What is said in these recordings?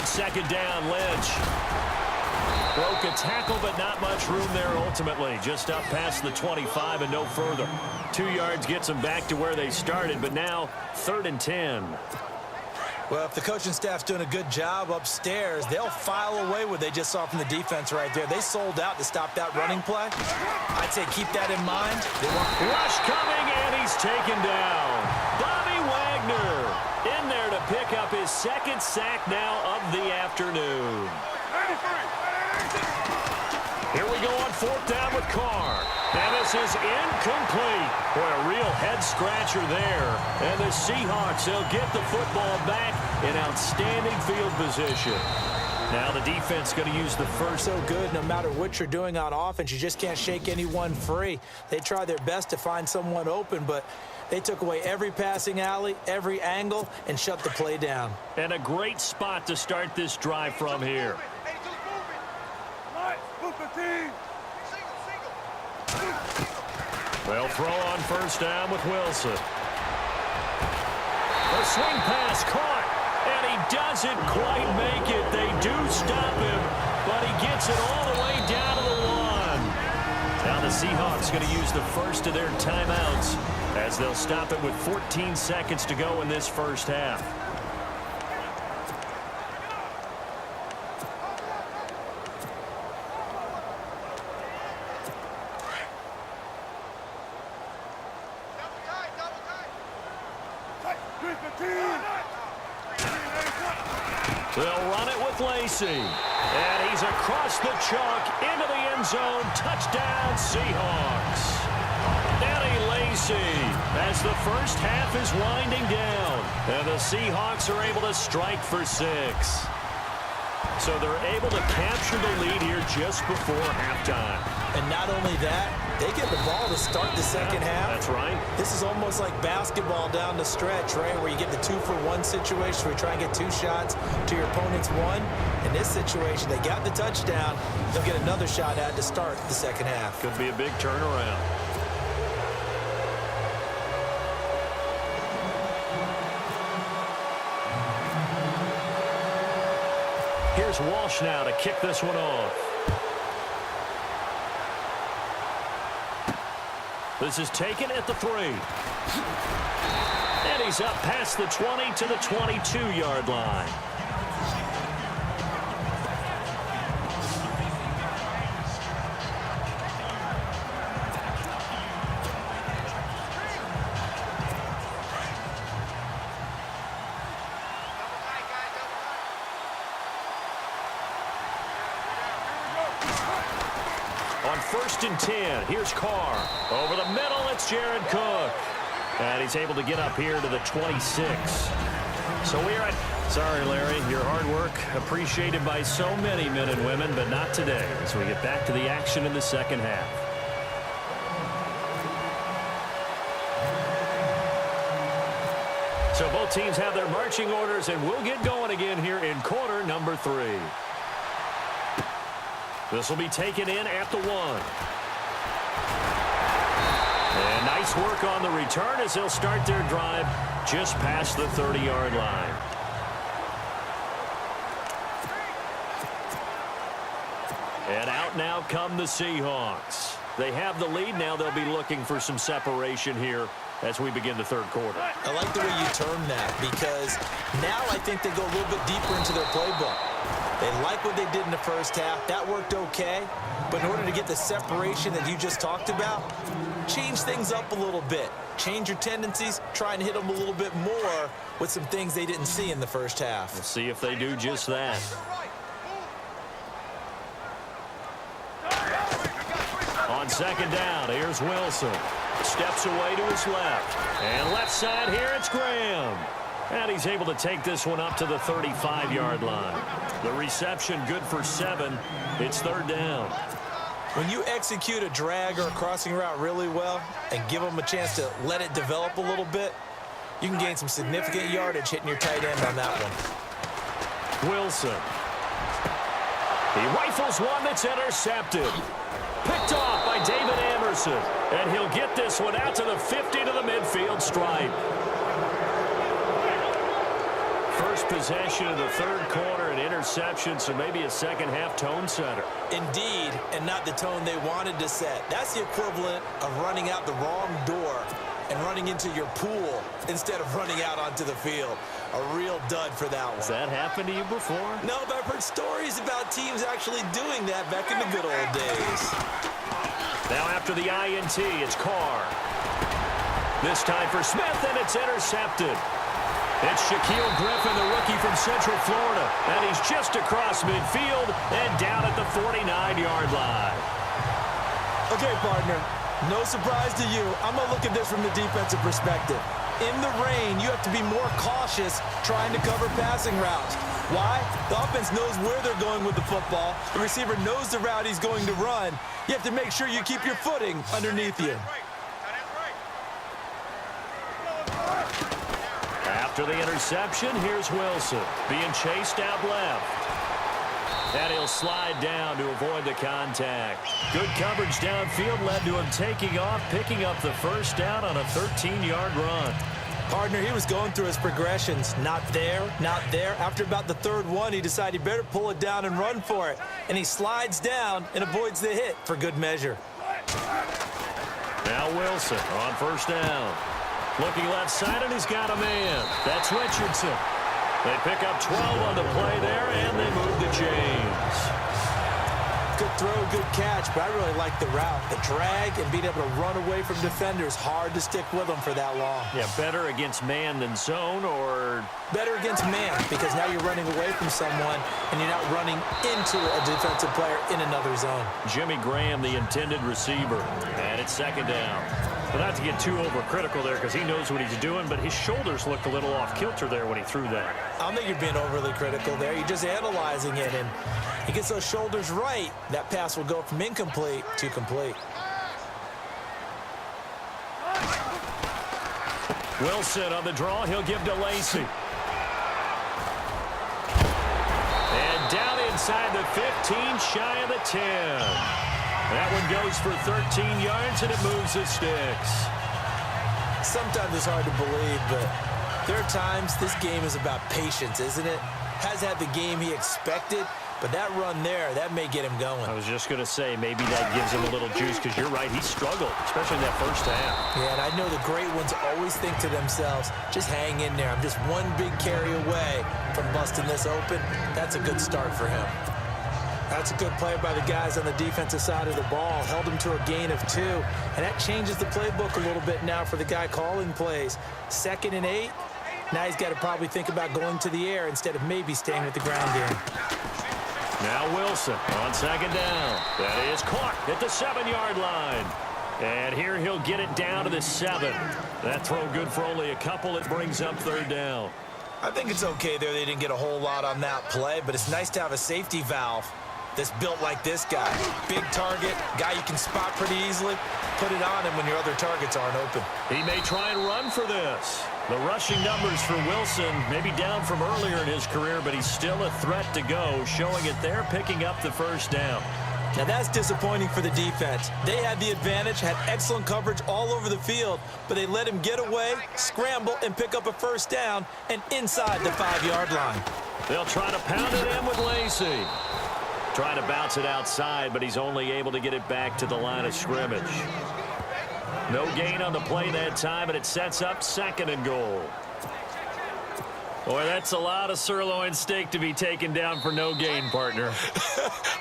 on second down, Lynch. Broke a tackle, but not much room there ultimately. Just up past the 25 and no further. 2 yards gets them back to where they started, but now 3rd and 10. Well, if the coaching staff's doing a good job upstairs, they'll file away what they just saw from the defense right there. They sold out to stop that running play. I'd say keep that in mind. Rush coming, and he's taken down. Bobby Wagner in there to pick up his 2nd sack now of the afternoon. Here we go on 4th down with Carr. And this is incomplete. Boy, a real head-scratcher there. And the Seahawks, they'll get the football back in outstanding field position. Now the defense going to use the first. So good, no matter what you're doing on offense, you just can't shake anyone free. They try their best to find someone open, but they took away every passing alley, every angle, and shut the play down. And a great spot to start this drive from here. They'll throw on 1st down with Wilson. The swing pass caught, and he doesn't quite make it. They do stop him, but he gets it all the way down to the 1. Now the Seahawks going to use the first of their timeouts as they'll stop it with 14 seconds to go in this first half. They'll run it with Lacey. And he's across the chalk into the end zone. Touchdown, Seahawks. Eddie Lacey as the first half is winding down. And the Seahawks are able to strike for 6. So they're able to capture the lead here just before halftime. And not only that, they get the ball to start the second half. That's right. This is almost like basketball down the stretch, right, where you get the 2-for-1 situation where you try and get 2 shots to your opponent's 1. In this situation, they got the touchdown. They'll get another shot at to start the second half. Could be a big turnaround. Here's Walsh now to kick this one off. This is taken at the 3. And he's up past the 20 to the 22-yard line. On 1st and 10, here's Carr. Over the middle, it's Jared Cook. And he's able to get up here to the 26. So we're at... Sorry, Larry, your hard work appreciated by so many men and women, but not today as we get back to the action in the second half. So both teams have their marching orders, and we'll get going again here in quarter number 3. This will be taken in at the 1. And nice work on the return as they'll start their drive just past the 30-yard line. And out now come the Seahawks. They have the lead now. They'll be looking for some separation here as we begin the third quarter. I like the way you term that because now I think they go a little bit deeper into their playbook. They like what they did in the first half. That worked okay. But in order to get the separation that you just talked about, change things up a little bit. Change your tendencies. Try and hit them a little bit more with some things they didn't see in the first half. We'll see if they do just that. On second down, here's Wilson. Steps away to his left. And left side here, it's Graham. And he's able to take this one up to the 35-yard line. The reception good for 7. It's third down. When you execute a drag or a crossing route really well and give them a chance to let it develop a little bit, you can gain some significant yardage hitting your tight end on that one. Wilson. He rifles one that's intercepted. Picked off by David Anderson. And he'll get this one out to the 50 to the midfield stripe. first possession of the third quarter, an interception, so maybe a second-half tone setter. Indeed, and not the tone they wanted to set. That's the equivalent of running out the wrong door and running into your pool instead of running out onto the field. A real dud for that one. Has that happened to you before? No, but I've heard stories about teams actually doing that back in the good old days. Now after the INT, it's Carr. This time for Smith, and it's intercepted. It's Shaquille Griffin, the rookie from Central Florida, and he's just across midfield and down at the 49-yard line. Okay, partner, no surprise to you. I'm going to look at this from the defensive perspective. In the rain, you have to be more cautious trying to cover passing routes. Why? The offense knows where they're going with the football. The receiver knows the route he's going to run. You have to make sure you keep your footing underneath you. After the interception, here's Wilson being chased out left. And he'll slide down to avoid the contact. Good coverage downfield led to him taking off, picking up the first down on a 13-yard run. Partner, he was going through his progressions. Not there, not there. After about the third one, he decided he better pull it down and run for it. And he slides down and avoids the hit for good measure. Now Wilson on first down. Looking left side, and he's got a man. That's Richardson. They pick up 12 on the play there, and they move the chains. Good throw, good catch, but I really like the route. The drag and being able to run away from defenders, hard to stick with them for that long. Yeah, better against man than zone, or? Better against man, because now you're running away from someone, and you're not running into a defensive player in another zone. Jimmy Graham, the intended receiver, and it's second down. But not to get too overcritical there because he knows what he's doing, but his shoulders looked a little off kilter there when he threw that. I don't think you're being overly critical there. You're just analyzing it, and he gets those shoulders right. That pass will go from incomplete to complete. Wilson on the draw. He'll give to Lacey. And down inside the 15, shy of the 10. That one goes for 13 yards, and it moves the sticks. Sometimes it's hard to believe, but there are times this game is about patience, isn't it? Has had the game he expected, but that run there, that may get him going. I was just going to say, maybe that gives him a little juice, because you're right, he struggled, especially in that first half. Yeah, and I know the great ones always think to themselves, just hang in there. I'm just one big carry away from busting this open. That's a good start for him. That's a good play by the guys on the defensive side of the ball. Held him to a gain of 2. And that changes the playbook a little bit now for the guy calling plays. 2nd and 8. Now he's got to probably think about going to the air instead of maybe staying with the ground game. Now Wilson on second down. That is caught at the 7-yard line. And here he'll get it down to the 7. That throw good for only a couple. It brings up third down. I think it's okay there. They didn't get a whole lot on that play, but it's nice to have a safety valve that's built like this guy. Big target, guy you can spot pretty easily. Put it on him when your other targets aren't open. He may try and run for this. The rushing numbers for Wilson maybe down from earlier in his career, but he's still a threat to go, showing it there, picking up the first down. Now that's disappointing for the defense. They had the advantage, had excellent coverage all over the field, but they let him get away, scramble, and pick up a first down, and inside the 5-yard line. They'll try to pound it in with Lacey. Trying to bounce it outside, but he's only able to get it back to the line of scrimmage. No gain on the play that time, and it sets up 2nd and goal. Boy, that's a lot of sirloin steak to be taken down for no gain, partner.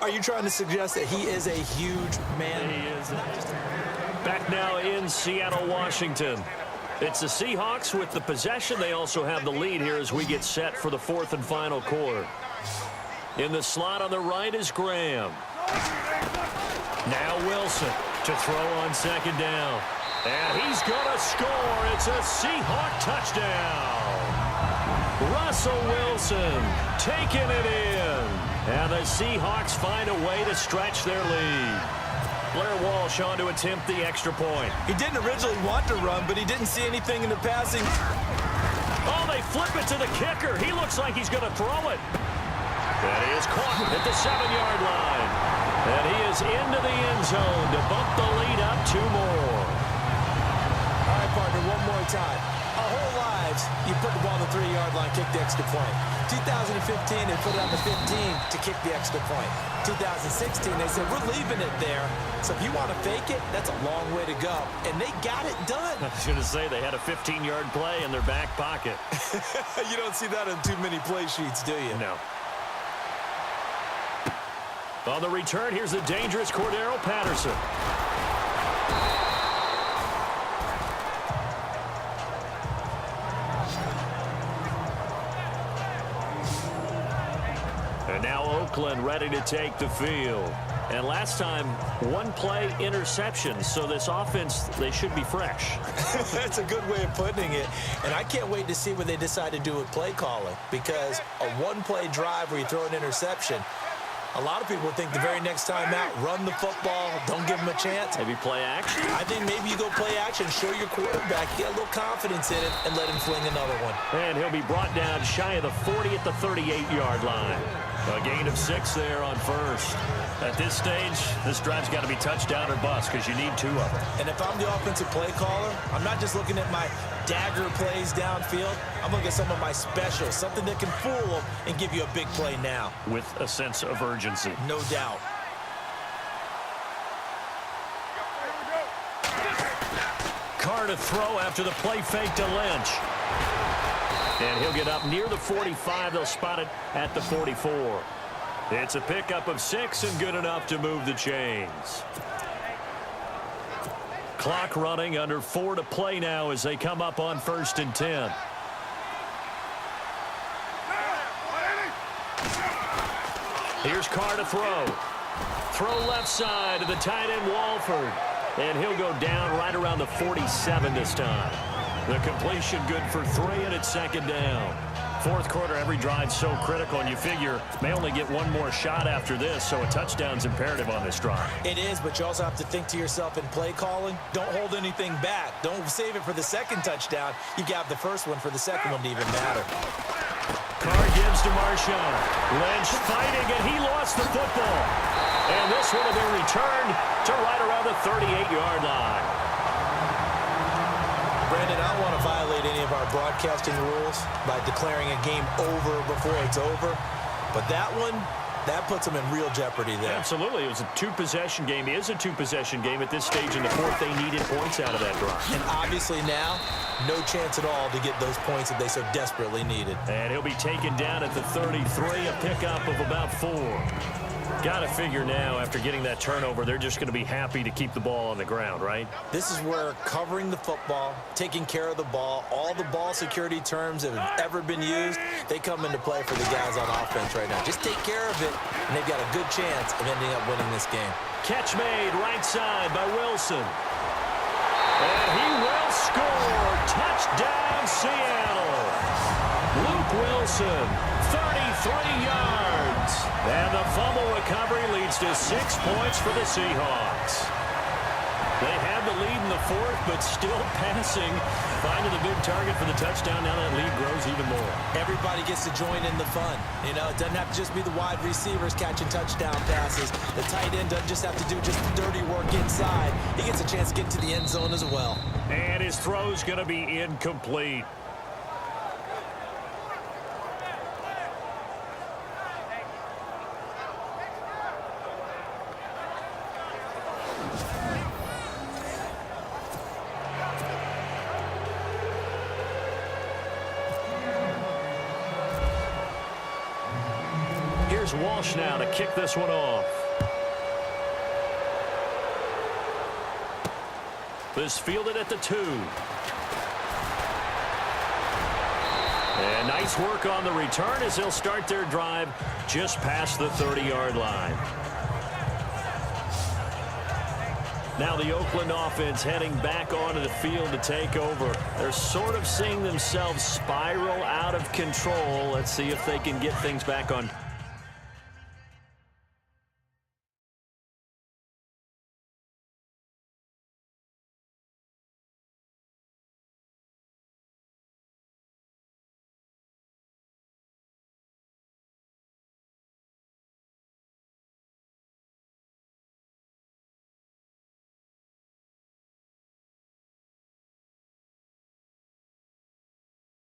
Are you trying to suggest that he is a huge man? He is. Back now in Seattle, Washington. It's the Seahawks with the possession. They also have the lead here as we get set for the 4th and final quarter. In the slot on the right is Graham. Now Wilson to throw on second down. And he's going to score. It's a Seahawk touchdown. Russell Wilson taking it in. And the Seahawks find a way to stretch their lead. Blair Walsh on to attempt the extra point. He didn't originally want to run, but he didn't see anything in the passing. Oh, they flip it to the kicker. He looks like he's going to throw it. That is caught at the 7-yard line. And he is into the end zone to bump the lead up 2 more. All right, partner, one more time. Our whole lives, you put the ball on the 3-yard line, kick the extra point. 2015, they put it on the 15 to kick the extra point. 2016, they said, we're leaving it there. So if you want to fake it, that's a long way to go. And they got it done. I was going to say, they had a 15-yard play in their back pocket. You don't see that on too many play sheets, do you? No. On the return, here's the dangerous Cordero Patterson. And now Oakland ready to take the field. And last time, one play interception. So this offense, they should be fresh. That's a good way of putting it. And I can't wait to see what they decide to do with play calling. Because a one-play drive where you throw an interception, a lot of people think the very next time out, run the football, don't give them a chance. Maybe play action? I think maybe you go play action, show your quarterback, get a little confidence in him, and let him fling another one. And he'll be brought down shy of the 40 at the 38-yard line. A gain of 6 there on first. At this stage, this drive's got to be touchdown or bust because you need 2 of them. And if I'm the offensive play caller, I'm not just looking at my dagger plays downfield. I'm looking at some of my specials, something that can fool them and give you a big play now. With a sense of urgency. No doubt. Carr to throw after the play fake to Lynch. And he'll get up near the 45. They'll spot it at the 44. It's a pickup of 6 and good enough to move the chains. Clock running, under 4 to play now as they come up on 1st and 10. Here's Carr to throw. Throw left side to the tight end Walford. And he'll go down right around the 47 this time. The completion good for 3, and it's 2nd down. 4th quarter, every drive's so critical, and you figure may only get one more shot after this, so a touchdown's imperative on this drive. It is, but you also have to think to yourself in play calling, don't hold anything back. Don't save it for the 2nd touchdown. You got the 1st one for the 2nd one to even matter. Carr gives to Marshawn. Lynch fighting, and he lost the football. And this one will be returned to right around the 38-yard line. Brandon, I don't want to violate any of our broadcasting rules by declaring a game over before it's over. But that one, that puts them in real jeopardy there. Absolutely. It was a 2-possession game. It is a 2-possession game at this stage in the 4th. They needed points out of that drive. And obviously now, no chance at all to get those points that they so desperately needed. And he'll be taken down at the 33, a pickup of about 4. Got to figure now, after getting that turnover, they're just going to be happy to keep the ball on the ground, right? This is where covering the football, taking care of the ball, all the ball security terms that have ever been used, they come into play for the guys on offense right now. Just take care of it, and they've got a good chance of ending up winning this game. Catch made right side by Wilson. And he will score. Touchdown, Seattle. Luke Wilson, 33 yards. And the fumble recovery leads to 6 points for the Seahawks. They have the lead in the 4th, but still passing. Finding the big target for the touchdown. Now that lead grows even more. Everybody gets to join in the fun. You know, it doesn't have to just be the wide receivers catching touchdown passes. The tight end doesn't just have to do just the dirty work inside. He gets a chance to get to the end zone as well. And his throw's going to be incomplete. Here's Walsh now to kick this one off. This fielded at the 2. And nice work on the return as they'll start their drive just past the 30-yard line. Now the Oakland offense heading back onto the field to take over. They're sort of seeing themselves spiral out of control. Let's see if they can get things back on